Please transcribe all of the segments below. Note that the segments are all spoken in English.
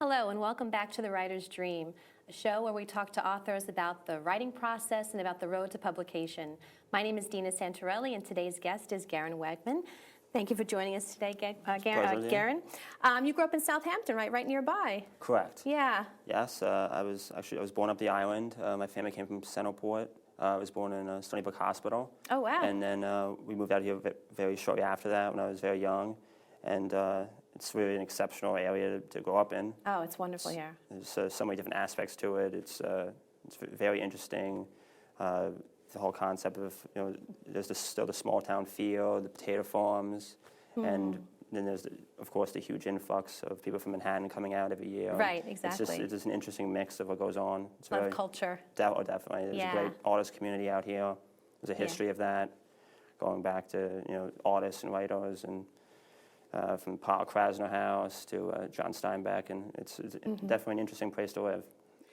Hello, and welcome back to The Writer's Dream, a show where we talk to authors about the writing process and about the road to publication. My name is Dina Santorelli, and today's guest is Gerren Wegman. Thank you for joining us today, Gerren. You grew up in Southampton, right nearby. Correct. Yeah. Yes, I was born up the island. My family came from Centerport. I was born in Stony Brook Hospital. Oh, wow. And then we moved out here very shortly after that when I was very young. And it's really an exceptional area to grow up in. Oh, it's wonderful here. There's so many different aspects to it. It's very interesting. The whole concept of, there's still the small town feel, the potato farms, and then there's, of course, the huge influx of people from Manhattan coming out every year. Right, exactly. It's just an interesting mix of what goes on. It's Love culture. Definitely. There's a great artist community out here. There's a history of that, going back to, artists and writers, and from Paul Krasner House to John Steinbeck, and it's definitely an interesting place to live.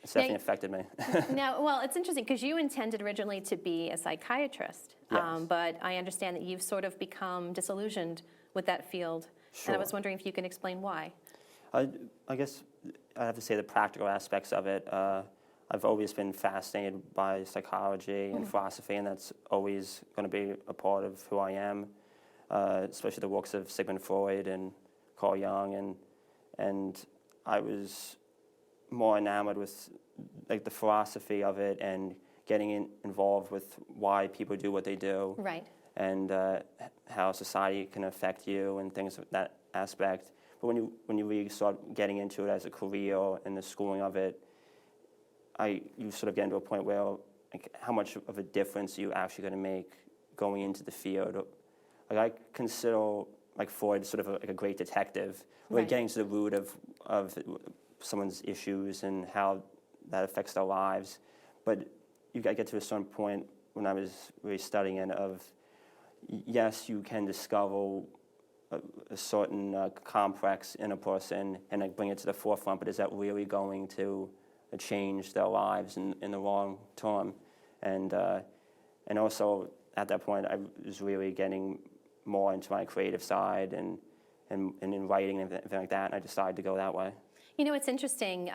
It's definitely affected me. Now, well, it's interesting because you intended originally to be a psychiatrist, yes. But I understand that you've sort of become disillusioned with that field. Sure. And I was wondering if you can explain why. I guess I have to say the practical aspects of it. I've always been fascinated by psychology and philosophy, and that's always going to be a part of who I am, especially the works of Sigmund Freud and Carl Jung, and I was more enamored with the philosophy of it and getting involved with why people do what they do, right? And how society can affect you and things of that aspect. But when you really start getting into it as a career and the schooling of it, you sort of get into a point where how much of a difference are you actually going to make going into the field. I consider Freud sort of a great detective. We're getting to the root of someone's issues and how that affects their lives. But you got to get to a certain point when I was really studying it of, yes, you can discover a certain complex in a person and bring it to the forefront, but is that really going to change their lives in the long term? And also at that point, I was really getting more into my creative side and in writing and everything like that, and I decided to go that way. It's interesting,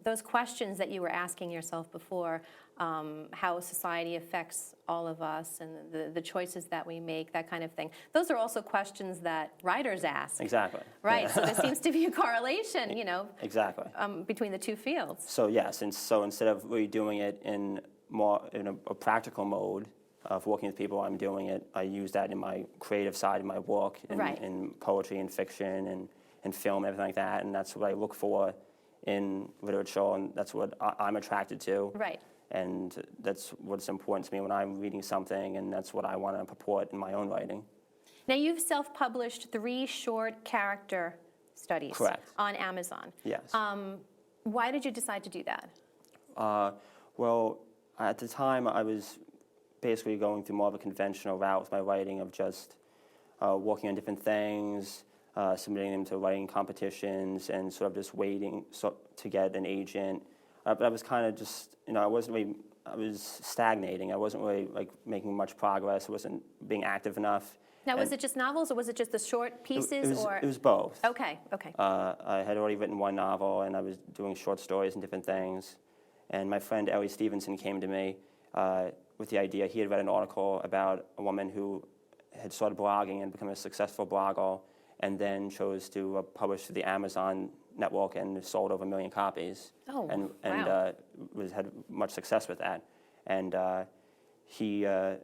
those questions that you were asking yourself before, how society affects all of us and the choices that we make, that kind of thing. Those are also questions that writers ask. Exactly. Right, Yeah. so there seems to be a correlation, Exactly. Between the two fields. So yes, and so instead of really doing it in a practical mode of working with people, I use that in my creative side of my work, in poetry and fiction and film, everything like that, and that's what I look for in literature, and that's what I'm attracted to. Right. And that's what's important to me when I'm reading something, and that's what I want to purport in my own writing. Now, you've self-published 3 short character studies. Correct. On Amazon. Yes. Why did you decide to do that? Well, at the time, I was basically going through more of a conventional route with my writing of just working on different things, submitting them to writing competitions, and sort of just waiting to get an agent. But I was kind of just, I was stagnating. I wasn't really making much progress. I wasn't being active enough. Now, was it just novels, or was it just the short pieces? It was both. Okay. I had already written one novel, and I was doing short stories and different things. And my friend Ellie Stevenson came to me with the idea. He had read an article about a woman who had started blogging and become a successful blogger, and then chose to publish through the Amazon network and sold over 1 million copies. Oh, and wow. Had much success with that. And he has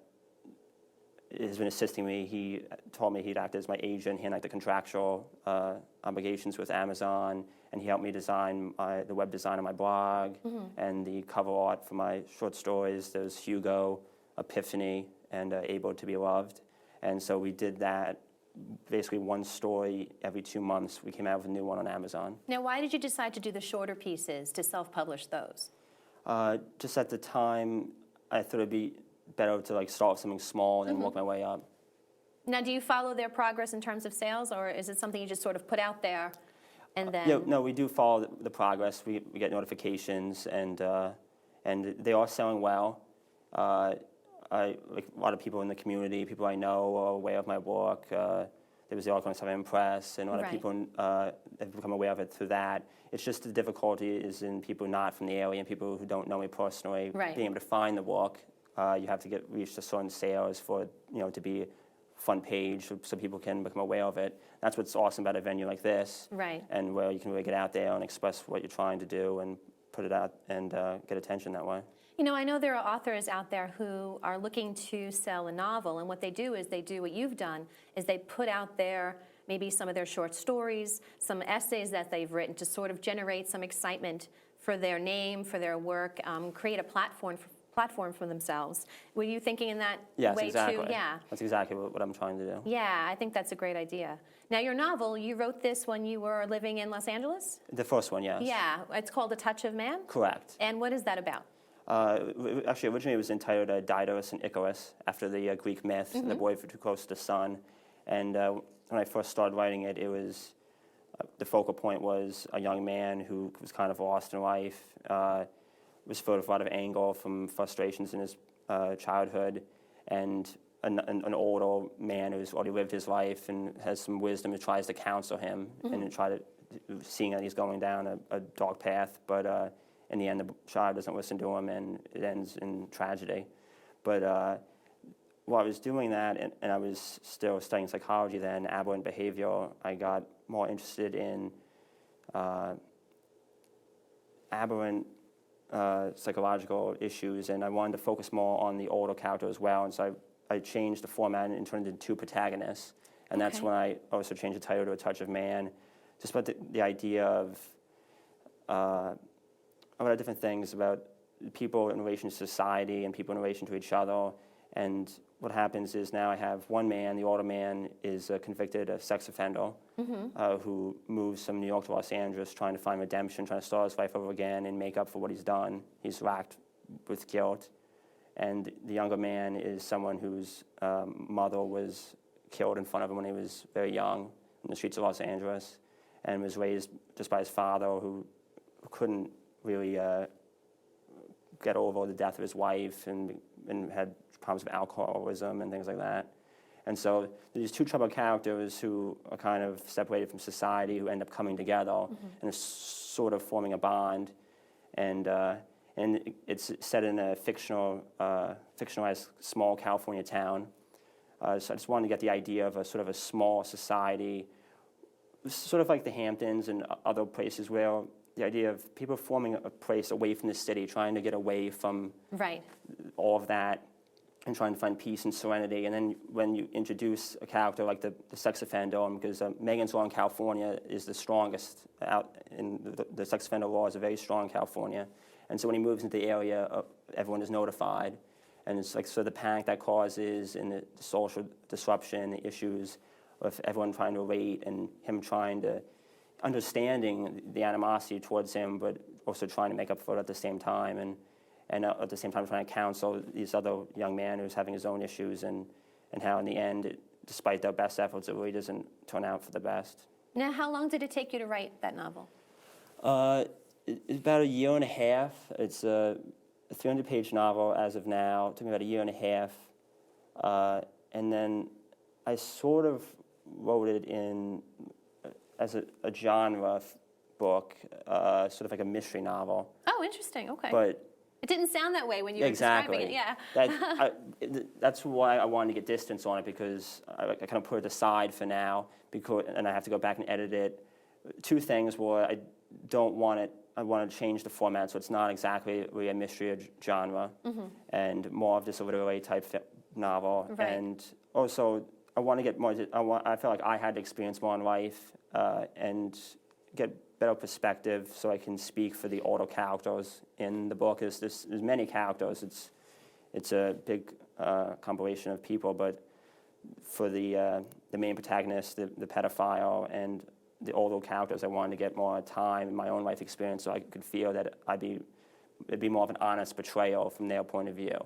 been assisting me. He told me he'd act as my agent. He had the contractual obligations with Amazon, and he helped me design the web design of my blog and the cover art for my short stories. There's Hugo, Epiphany, and Able to Be Loved. And so we did that. Basically one story every 2 months. We came out with a new one on Amazon. Now, why did you decide to do the shorter pieces, to self-publish those? Just at the time, I thought it'd be better to like start with something small and then work my way up. Now, do you follow their progress in terms of sales, or is it something you just sort of put out there and then? Yeah, no, we do follow the progress. We get notifications, and they are selling well. Like a lot of people in the community, people I know are aware of my work. There was the article in Southern Press, and a lot of people have become aware of it through that. It's just the difficulty is in people not from the area and people who don't know me personally being able to find the work. You have to reach a certain sales for to be front page so people can become aware of it. That's what's awesome about a venue like this, and where you can really get out there and express what you're trying to do and put it out and get attention that way. You know, I know there are authors out there who are looking to sell a novel, and what they do is they do what you've done, is they put out there maybe some of their short stories, some essays that they've written to sort of generate some excitement for their name, for their work, create a platform for themselves. Were you thinking in that way exactly. too? Yeah. That's exactly what I'm trying to do. Yeah, I think that's a great idea. Now, your novel, you wrote this when you were living in Los Angeles? The first one, yes. Yeah, it's called A Touch of Man? Correct. And what is that about? Actually, originally it was entitled Daedalus and Icarus, after the Greek myth, the boy too close to the sun. And when I first started writing it, it was the focal point was a young man who was kind of lost in life, was filled with a lot of anger from frustrations in his childhood, and an older man who's already lived his life and has some wisdom who tries to counsel him and seeing that he's going down a dark path, but in the end, the child doesn't listen to him, and it ends in tragedy. But while I was doing that, and I was still studying psychology then, aberrant behavior, I got more interested in aberrant psychological issues, and I wanted to focus more on the older character as well. And so I changed the format and turned it into two protagonists. And that's when I also changed the title to A Touch of Man, just about the idea of a lot of different things about people in relation to society and people in relation to each other. And what happens is now I have one man, the older man is a convicted sex offender who moves from New York to Los Angeles trying to find redemption, trying to start his life over again and make up for what he's done. He's racked with guilt. And the younger man is someone whose mother was killed in front of him when he was very young in the streets of Los Angeles, and was raised just by his father, who couldn't really get over the death of his wife and had problems with alcoholism and things like that. And so these two troubled characters who are kind of separated from society, who end up coming together and sort of forming a bond. And it's set in a fictionalized small California town. So I just wanted to get the idea of a sort of a small society, sort of like the Hamptons and other places where the idea of people forming a place away from the city, trying to get away from all of that and trying to find peace and serenity. And then when you introduce a character like the sex offender, because Megan's law in California is the strongest out, in the sex offender law is a very strong in California. And so when he moves into the area, everyone is notified. And it's like, so the panic that causes and the social disruption, the issues of everyone trying to relate and him trying to, understanding the animosity towards him, but also trying to make up for it at the same time. And at the same time trying to counsel this other young man who's having his own issues, and how in the end, despite their best efforts, it really doesn't turn out for the best. Now, how long did it take you to write that novel? It's about a year and a half. It's a 300-page novel as of now. It took me about a year and a half. And then I sort of wrote it in as a genre book, sort of like a mystery novel. Oh, interesting. Okay. But it didn't sound that way when you were describing it. Yeah. That's why I wanted to get distance on it, because I kind of put it aside for now, and I have to go back and edit it. Two things were I want to change the format so it's not exactly really a mystery genre, and more of just a literary type novel. Right. And also I want to get more. I felt like I had to experience more in life and get better perspective, so I can speak for the older characters in the book. There's many characters. It's a big compilation of people, but for the main protagonist, the pedophile, and the older characters, I wanted to get more time in my own life experience, so I could feel that I'd be it'd be more of an honest portrayal from their point of view.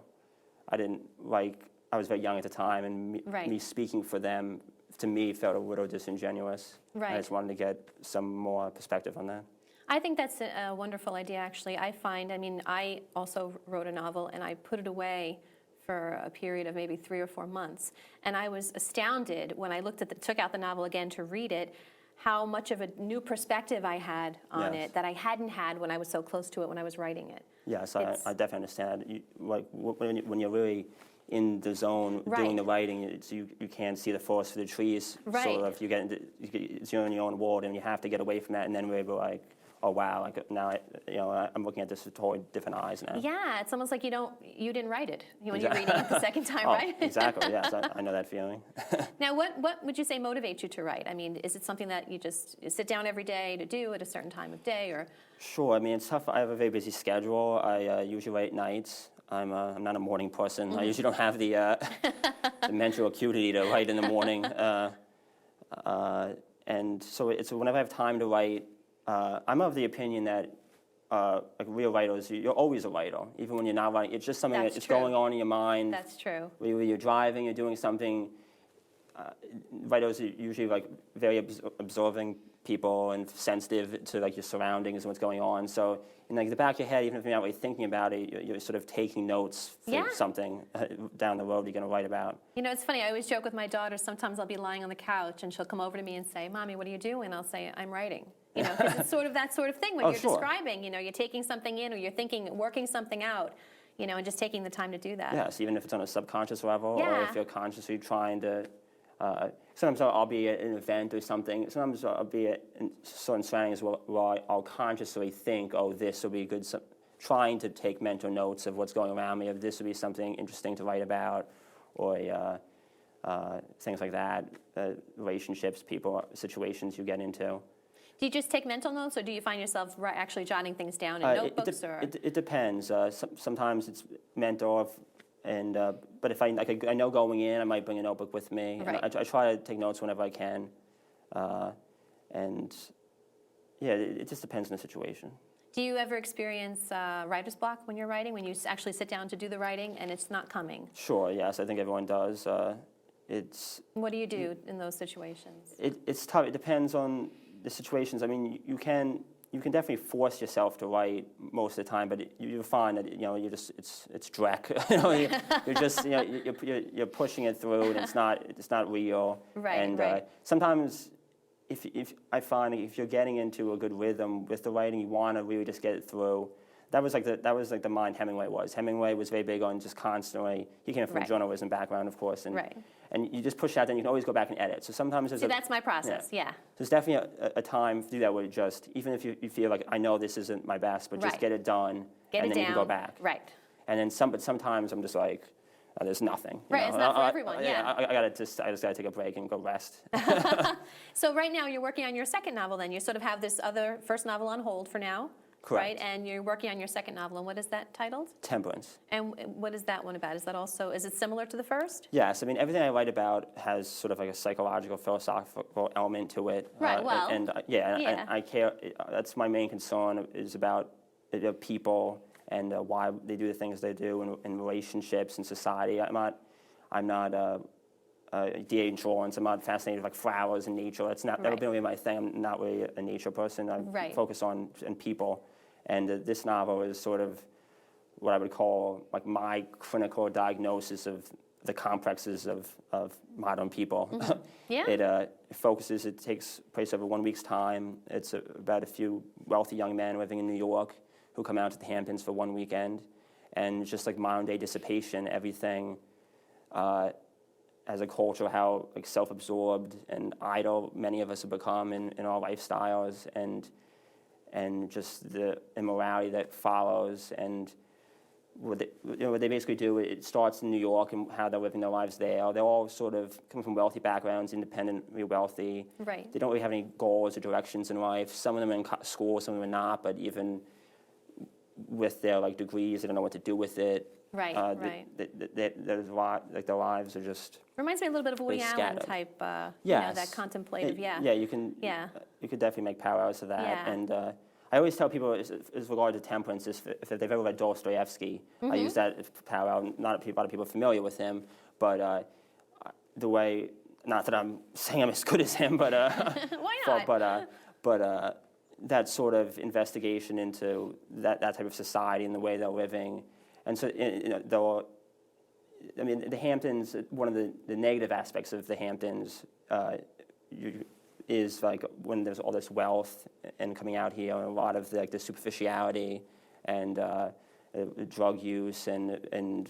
I was very young at the time, and me speaking for them, to me, felt a little disingenuous. Right. I just wanted to get some more perspective on that. I think that's a wonderful idea, actually. I also wrote a novel, and I put it away for a period of maybe 3 or 4 months. And I was astounded when I took out the novel again to read it, how much of a new perspective I had on it that I hadn't had when I was so close to it when I was writing it. Yes, I definitely understand. When you're really in the zone doing the writing, you can't see the forest for the trees. Right. Sort of, you're in your own world, and you have to get away from that, and then we're like, oh wow, now I'm looking at this with totally different eyes now. Yeah, it's almost like you didn't write it when you're reading it the second time, right? Exactly. Yes, I know that feeling. Now, what would you say motivates you to write? I mean, is it something that you just sit down every day to do at a certain time of day, or? Sure. I mean, it's tough. I have a very busy schedule. I usually write nights. I'm not a morning person. I usually don't have the mental acuity to write in the morning, and so it's whenever I have time to write. I'm of the opinion that like real writers, you're always a writer, even when you're not writing. It's just something that's going on in your mind. That's true. Whether you're driving, you're doing something. Writers are usually like very observing people and sensitive to like your surroundings and what's going on. So in like the back of your head, even if you're not really thinking about it, you're sort of taking notes for something down the road you're going to write about. You know, it's funny. I always joke with my daughter. Sometimes I'll be lying on the couch and she'll come over to me and say, "Mommy, what are you doing?" I'll say, "I'm writing." You know, because it's sort of that sort of thing when you're describing. You know, you're taking something in, or you're thinking, working something out. You know, and just taking the time to do that. Yes, even if it's on a subconscious level, or if you're consciously trying to. Sometimes I'll be at an event or something. Sometimes I'll be in certain surroundings where I'll consciously think, "Oh, this will be good." Trying to take mental notes of what's going around me. Of this would be something interesting to write about, or things like that. Relationships, people, situations you get into. Do you just take mental notes, or do you find yourself actually jotting things down in notebooks? It depends. Sometimes it's mental, but if I know going in, I might bring a notebook with me. Right. And I try to take notes whenever I can, it just depends on the situation. Do you ever experience writer's block when you're writing, when you actually sit down to do the writing and it's not coming? Sure. Yes, I think everyone does. What do you do in those situations? It's tough. It depends on the situations. I mean, you can definitely force yourself to write most of the time, but you find that you're just it's dreck. You're just you're pushing it through, and it's not real. Right. And sometimes, if I find if you're getting into a good rhythm with the writing, you want to really just get it through. That was like the mind Hemingway was. Hemingway was very big on just constantly. He came from a journalism background, of course, and you just push out. Then you can always go back and edit. So sometimes that's my process. Yeah. There's definitely a time to do that where you just, even if you feel like I know this isn't my best, but just get it done, and then you can go back. Right. And then but sometimes I'm just like, there's nothing. Right. It's not for everyone. Yeah. I just gotta take a break and go rest. So right now you're working on your second novel. Then you sort of have this other first novel on hold for now. Correct. Right, and you're working on your second novel, and what is that titled? Temperance. And what is that one about? Is it similar to the first? Yes, I mean, everything I write about has sort of like a psychological, philosophical element to it. Right, I care, that's my main concern, is about people and why they do the things they do in relationships and society. I'm not D.A. insurance. I'm not fascinated with like flowers and nature. That's never been really my thing. I'm not really a nature person. I focus on people. And this novel is sort of what I would call like my clinical diagnosis of the complexes of modern people. Mm-hmm. Yeah. It takes place over 1 week's time. It's about a few wealthy young men living in New York who come out to the Hamptons for one weekend. And just like modern day dissipation, everything as a culture, how like self-absorbed and idle many of us have become in our lifestyles, and just the immorality that follows, and what they basically do. It starts in New York and how they're living their lives there. They're all sort of coming from wealthy backgrounds, independently wealthy. Right. They don't really have any goals or directions in life. Some of them are in school, some of them are not. But even with their like degrees, they don't know what to do with it. Right. Their lives are just. Reminds me a little bit of Woody Allen type. That contemplative. You can. Yeah, you could definitely make parallels to that. Yeah. And I always tell people, as regard to temperance, if they've ever read Dostoevsky, I use that as parallel. Not a lot of people are familiar with him, but the way, not that I'm saying I'm as good as him, but Why not? but that sort of investigation into that type of society and the way they're living, and so I mean, the Hamptons. One of the negative aspects of the Hamptons is like when there's all this wealth and coming out here, and a lot of the superficiality and drug use and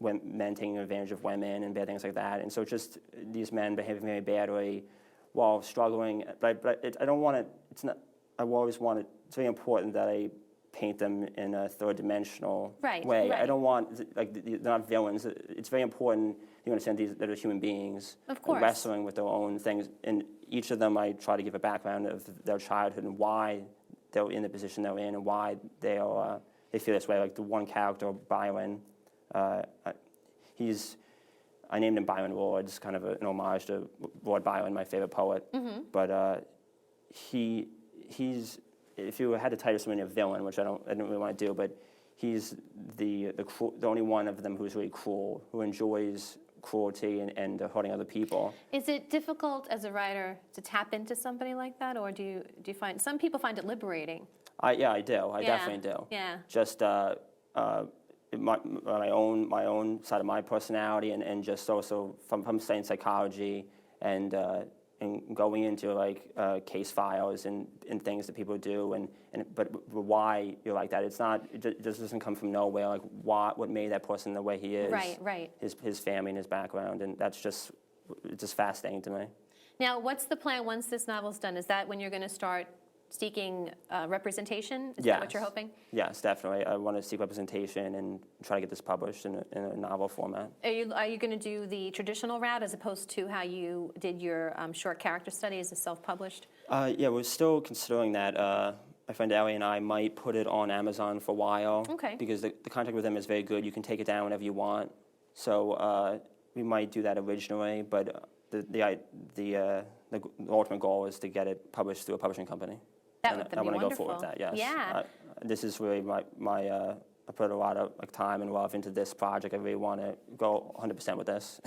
men taking advantage of women and bad things like that. And so just these men behaving very badly while struggling. But I don't want it. It's not. I always want it. It's very important that I paint them in a third-dimensional way. Right. I don't want, they're not villains. It's very important you understand that they're human beings. Of course. Wrestling with their own things. And each of them, I try to give a background of their childhood and why they're in the position they're in and why they feel this way. Like the one character, Byron, I named him Byron Lords, kind of an homage to Lord Byron, my favorite poet. But he's, if you had to title someone a villain, which I don't really want to do, but he's the only one of them who's really cruel, who enjoys cruelty and hurting other people. Is it difficult as a writer to tap into somebody like that, or do you find some people find it liberating? Yeah, I do. I definitely do. Yeah. Just my own side of my personality, and just also from studying psychology and going into like case files and things that people do, but why you're like that. It just doesn't come from nowhere. Like what made that person the way he is. Right. His family and his background, and it's just fascinating to me. Now, what's the plan once this novel's done? Is that when you're going to start seeking representation? Is that what you're hoping? Yes, definitely. I want to seek representation and try to get this published in a novel format. Are you going to do the traditional route as opposed to how you did your short character study as a self-published? Yeah, we're still considering that. My friend Ellie and I might put it on Amazon for a while. Okay. Because the contact with them is very good. You can take it down whenever you want. So we might do that originally, but the ultimate goal is to get it published through a publishing company. That would be wonderful. I want to go forward with that, yes. Yeah. This is really my I put a lot of time and love into this project. I really want to go 100% with this.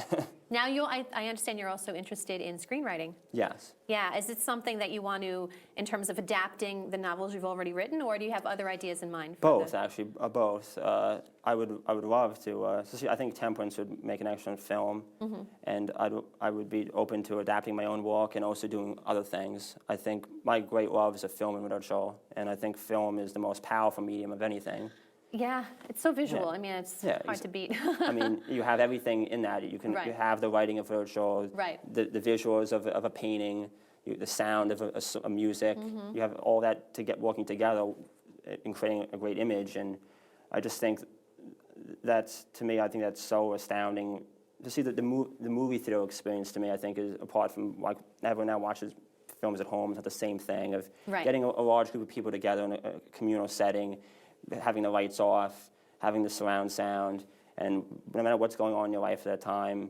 Now, I understand you're also interested in screenwriting. Yes. Yeah, is it something that you want to, in terms of adapting the novels you've already written, or do you have other ideas in mind? Both, actually, both. I would love to. I think Temperance would make an excellent film, and I would be open to adapting my own work and also doing other things. I think my great love is a film and literature, and I think film is the most powerful medium of anything. Yeah, it's so visual. Yeah. I mean, it's hard to beat. I mean, you have everything in that. You have the writing of literature, the visuals of a painting, the sound of a music. You have all that working together and creating a great image. And I just think to me, I think that's so astounding. To see the movie theater experience, to me, I think is, apart from, like, everyone now watches films at home, it's not the same thing of getting a large group of people together in a communal setting, having the lights off, having the surround sound, and no matter what's going on in your life at that time,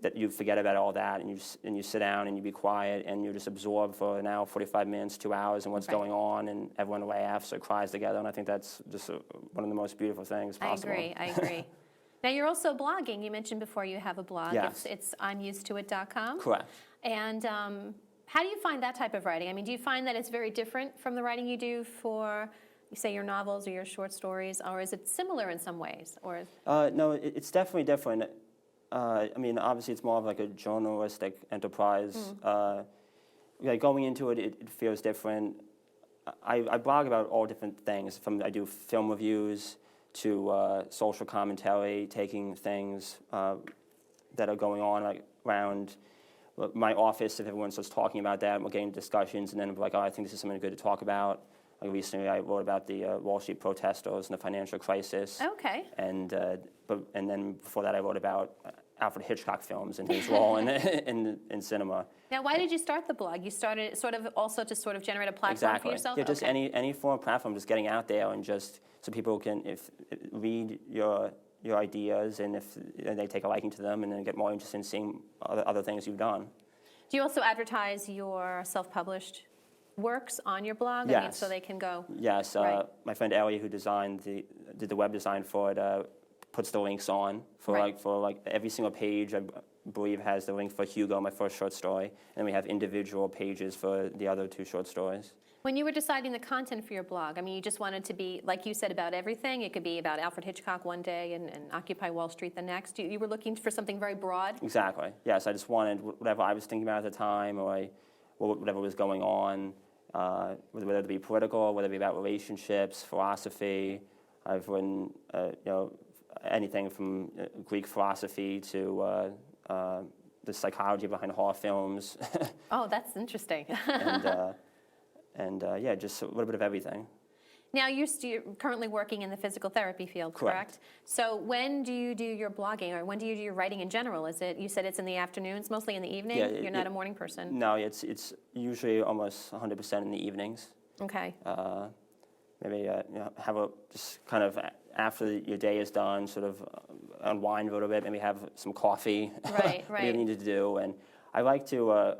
that you forget about all that, and you sit down and you be quiet and you just absorb for an hour, 45 minutes, 2 hours, and what's going on, and everyone laughs or cries together, and I think that's just one of the most beautiful things possible. I agree. Now, you're also blogging. You mentioned before you have a blog. Yes. It's I'mUsedToIt.com. Correct. And how do you find that type of writing? I mean, do you find that it's very different from the writing you do for, say, your novels or your short stories, or is it similar in some ways? Or no, it's definitely different. I mean, obviously, it's more of like a journalistic enterprise. Going into it, it feels different. I blog about all different things. I do film reviews to social commentary, taking things that are going on, like around my office. If everyone starts talking about that, we're getting discussions, and then we're like, oh, I think this is something good to talk about. Like recently, I wrote about the Wall Street protesters and the financial crisis. Okay. And then before that, I wrote about Alfred Hitchcock films and his role in cinema. Now, why did you start the blog? You started sort of also to sort of generate a platform for yourself? Yeah, just any form of platform, just getting out there and just so people can read your ideas, and if they take a liking to them, and then get more interested in seeing other things you've done. Do you also advertise your self-published works on your blog? I mean, Yes. so they can go. Yes, Right. my friend Ellie, who did the web design for it, puts the links on for Right. every single page. I believe has the link for Hugo, my first short story, and we have individual pages for the other 2 short stories. When you were deciding the content for your blog, I mean, you just wanted to be, like you said, about everything. It could be about Alfred Hitchcock one day and Occupy Wall Street the next. You were looking for something very broad? Exactly. Yes, I just wanted whatever I was thinking about at the time, or whatever was going on, whether it be political, whether it be about relationships, philosophy. I've written, anything from Greek philosophy to the psychology behind horror films, Oh, that's interesting. and yeah, just a little bit of everything. Now, you're currently working in the physical therapy field, correct? So when do you do your blogging, or when do you do your writing in general? You said it's in the afternoons, mostly in the evening? Yeah, You're not a morning person? No, it's usually almost 100% in the evenings. Okay. Maybe just kind of after your day is done, sort of unwind a little bit. Maybe have some coffee. Right, Whatever you need to do. And I like to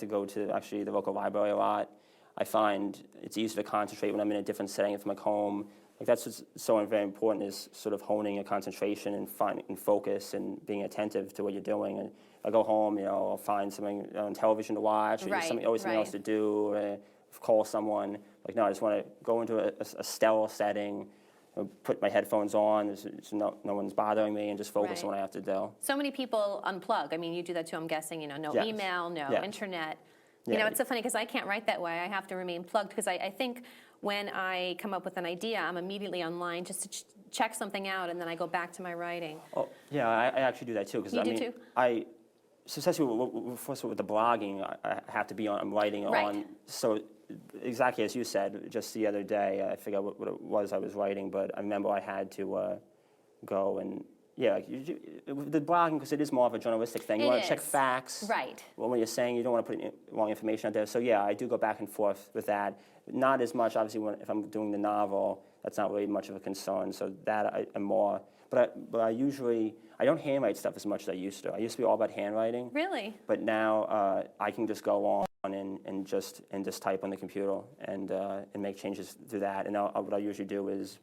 go to actually the local library a lot. I find it's easy to concentrate when I'm in a different setting from like home. Like that's what's so very important, is sort of honing your concentration and focus and being attentive to what you're doing. And I go home, I'll find something on television to watch, or Right, something else to do, or call someone. Like, no, I just want to go into a still setting, put my headphones on, there's no one's bothering me, and just focus on what I have to do. So many people unplug. I mean, you do that too, I'm guessing, no Yes. email, no Yes. internet. Yeah. It's so funny because I can't write that way. I have to remain plugged because I think when I come up with an idea, I'm immediately online just to check something out, and then I go back to my writing. Oh, yeah, I actually do that too. You do too? So especially with the blogging, I have to be on, I'm writing Right. on, so exactly as you said, just the other day, I forgot what it was I was writing, but I remember I had to go and, the blogging, because it is more of a journalistic thing. You want to check facts. Right. Well, when you're saying you don't want to put wrong information out there. So yeah, I do go back and forth with that. Not as much, obviously, if I'm doing the novel, that's not really much of a concern. So that I'm more, but I don't handwrite stuff as much as I used to. I used to be all about handwriting. Really? But now I can just go on and just type on the computer and make changes through that. And what I usually do is,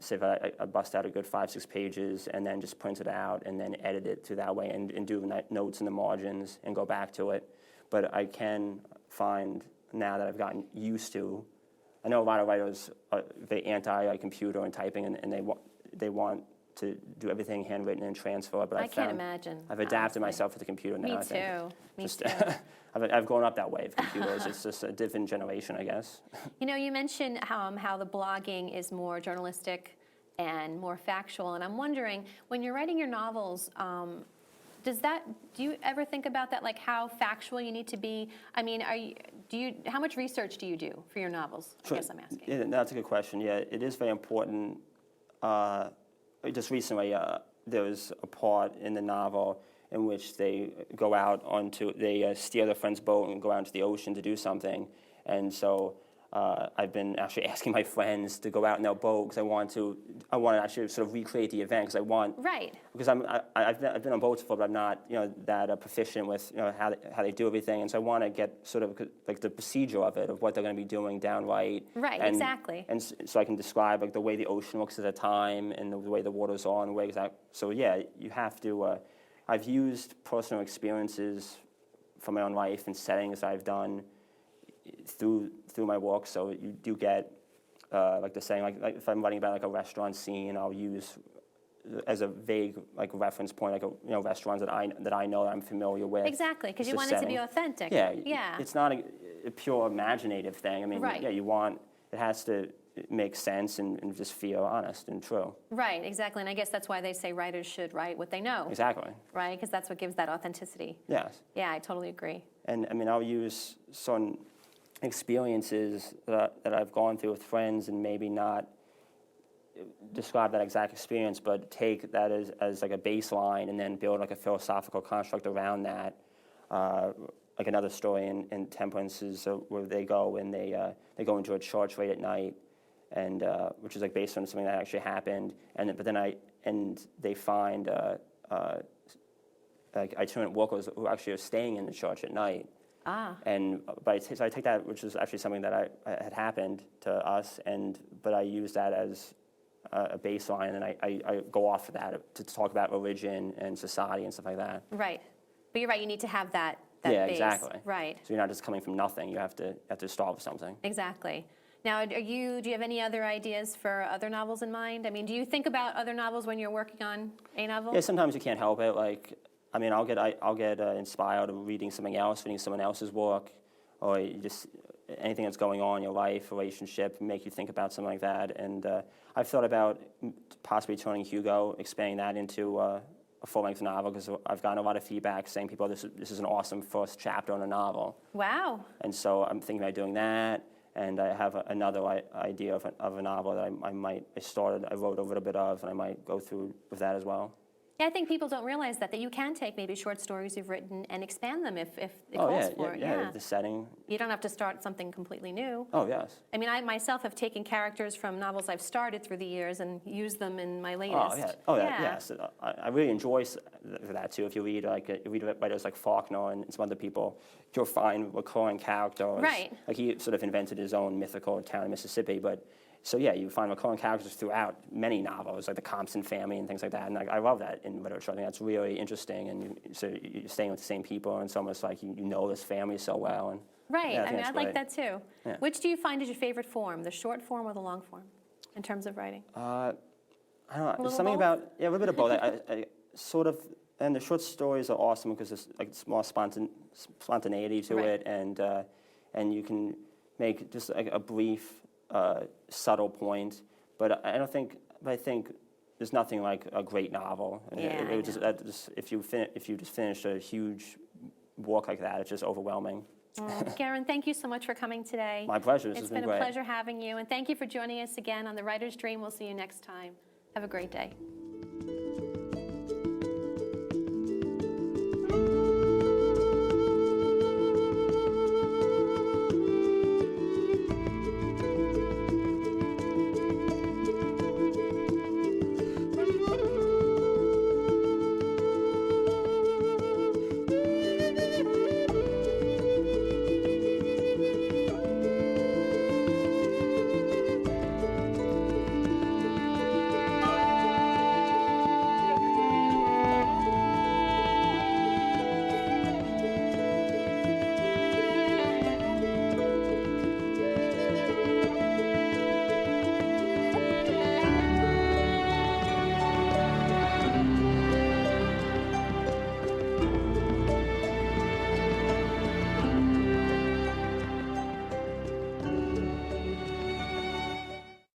say if I bust out a good 5-6 pages and then just print it out and then edit it through that way and do notes in the margins and go back to it. But I can find now that I've gotten used to, I know a lot of writers are very anti-computer and typing, and they want to do everything handwritten and transfer. But I can't imagine. I've adapted honestly. myself to the computer now. Me too. Me too. I've grown up that way with computers. It's just a different generation, I guess. You mentioned how the blogging is more journalistic and more factual, and I'm wondering, when you're writing your novels, do you ever think about that, like how factual you need to be? I mean, how much research do you do for your novels? I guess I'm asking. Yeah, that's a good question. Yeah, it is very important. Just recently, there was a part in the novel in which they go out they steal their friend's boat and go out into the ocean to do something. And so I've been actually asking my friends to go out in their boat because I want to actually sort of recreate the event because I want. Right. Because I've been on boats before, but I'm not that proficient with how they do everything, and so I want to get sort of like the procedure of it, of what they're going to be doing downright. Right. Exactly. And so I can describe like the way the ocean looks at a time and the way the water's on, the way exact. So yeah, you have to. I've used personal experiences from my own life and settings I've done through my work, so you do get like the saying, like if I'm writing about like a restaurant scene, I'll use as a vague like reference point, like restaurants that I know that I'm familiar with. Exactly, because you want it to be authentic. Yeah, yeah. It's not a pure imaginative thing. I mean, right. Yeah, it has to make sense and just feel honest and true. Right, exactly, and I guess that's why they say writers should write what they know. Exactly. Right, because that's what gives that authenticity. Yes. Yeah, I totally agree. And I mean, I'll use some experiences that I've gone through with friends and maybe not describe that exact experience, but take that as like a baseline and then build like a philosophical construct around that. Like another story in Temperance is where they go and they go into a church late at night, and which is like based on something that actually happened, and they find like itinerant workers who actually are staying in the church at night. So I take that, which is actually something that I had happened to us, but I use that as a baseline, and I go off of that to talk about religion and society and stuff like that. Right. But you're right, you need to have that Yeah, base. exactly. Right. So you're not just coming from nothing. You have to start with something. Exactly. Now, do you have any other ideas for other novels in mind? I mean, do you think about other novels when you're working on a novel? Yeah, sometimes you can't help it. Like, I mean, I'll get inspired of reading something else, reading someone else's work, or you just anything that's going on in your life, relationship, make you think about something like that. And I've thought about possibly turning Hugo, expanding that into a full-length novel, because I've gotten a lot of feedback saying, people, this is an awesome first chapter in a novel. Wow. And so I'm thinking about doing that. And I have another idea of a novel that I wrote a little bit of, and I might go through with that as well. Yeah, I think people don't realize that you can take maybe short stories you've written and expand them if it calls for it. Yeah, the setting. You don't have to start something completely new. Oh, yes. I mean, I myself have taken characters from novels I've started through the years and used them in my latest. Yes. I really enjoy that too. If you read writers like Faulkner and some other people, you'll find recurring characters. Right. Like he sort of invented his own mythical town in Mississippi, but. So yeah, you find recurring characters throughout many novels, like the Compson family and things like that. And I love that in literature. I think that's really interesting. And so you're staying with the same people, and it's almost like you know this family so well. And right. Yeah, I mean, I like that too. Yeah. Which do you find is your favorite form, the short form or the long form, in terms of writing? I don't know. There's both? something about a little bit of both. I sort of, and the short stories are awesome because there's like more spontaneity to it, and you can make just like a brief. Subtle point, but I think there's nothing like a great novel. Yeah, If you just finished a huge work like that, it's just overwhelming. Gerren, thank you so much for coming today. My pleasure. This It's has been been a great. pleasure having you, and thank you for joining us again on The Writer's Dream. We'll see you next time. Have a great day.